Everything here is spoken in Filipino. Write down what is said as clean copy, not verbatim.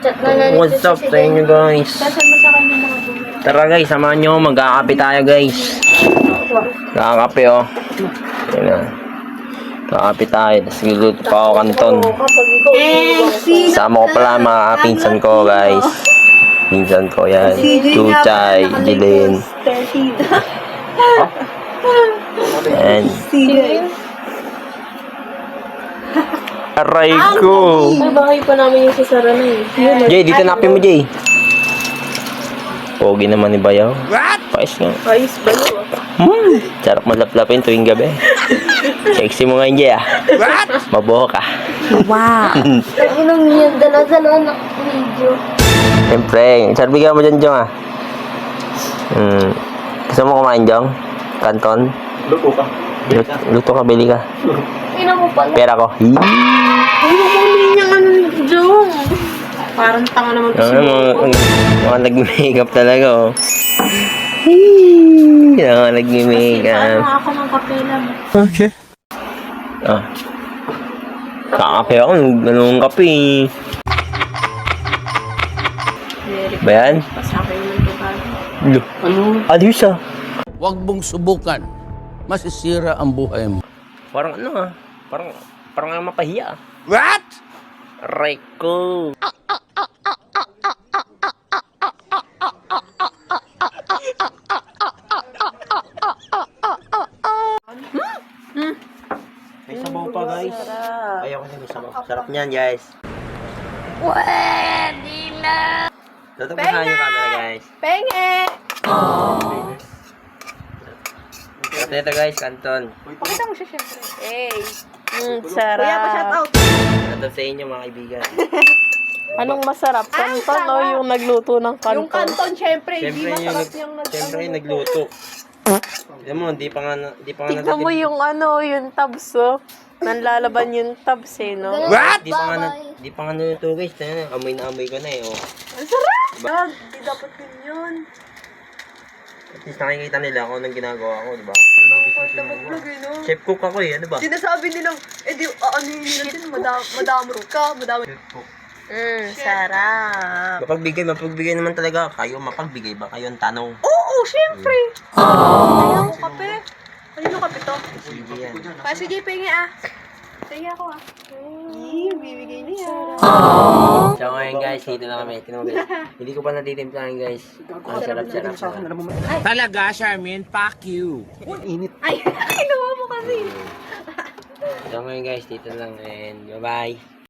Chat na lang. What's up sa inyo guys? Sasal mo sa kanya mga bumira. Tara guys, samahan nyo. Magkakape tayo guys. Magkakape oh. Yan na. Magkakape tayo. Tapos niluluto pa ako kanton. Sama ko pala mga pinsan ko guys. Pinsan ko yan. Chuchay, Jilin. Yan. Aray ko. Ay, bahay pa namin yung sisara na eh. Jay, dito napin mo Jay. Pogi naman ni Bayaw. Pais nga. Ayos ba yun? Sarap malaplapin tuwing gabi. Sexy mo nga yun, Jay ah. Mabuho ka. Wow. Ang inang yan, dala-dala na video. Siyempre, bigyan mo dyan, Jong ah. Gusto mo kumain, Jong? Kanton? Luto ka. Luto ka, bili ka. Ina mo pala. Pera ko. Ay, makunin niyang ano ni Jong. Parang tanga naman ko Mga nag-makeup talaga, oh. Mga nag-makeup. Ano ako ng kape lang. Okay. Ah. Kakape ako. Ganun kape. Ba yan? Pasakay naman ko tayo. Look. Adios ah. Huwag mong subukan. Masisira ang buhay mo. Parang ano ah. Parang ang mapahiya ah. What? Aray ko. May sabaw pa guys. Ayaw ko may sabaw. Sarap niyan guys. Pwede na. Tatapasan yung camera guys. Penge! At ito guys, kanton. Pakita mo siya syempre. Hey. Sarap. Kuya, pa-shoutout. Ito sa inyo mga kaibigan. Anong masarap? Kanton o yung nagluto ng kanton? Yung kanton, syempre, Siyempre hindi masarap yung siyempre yung nagluto. Alam mo, di pa nga Tignan mo yung ano, yung tabs, oh. Nanlalaban yung tabs, eh, no? What? Di pa nga naluto guys. Tignan na, amoy na amoy ko na eh. Oh. Ang sarap! Hindi dapat din yun. At least nakikita nila kung anong ginagawa ko, di ba? Maglog, eh, no? Chef cook ako eh, ano ba? Sinasabi nilang, di, ano yun natin, madamo ka, madami. Sarap. Mapagbigay naman talaga. Kayo mapagbigay ba? Kayo ang tanong. Oo, syempre. Ayaw, kape. Ano kape to? Sige yan. Si JP nga, ah. Sige ako, ah. Bibigay niya. So ngayon guys, dito na kami. Tingnan mo guys. Hindi ko pa natitimplahan guys. Ang sarap-sarap. Talaga, Charmin, fuck you. Ay, kinuha mo kasi. So ngayon guys, dito lang and bye-bye.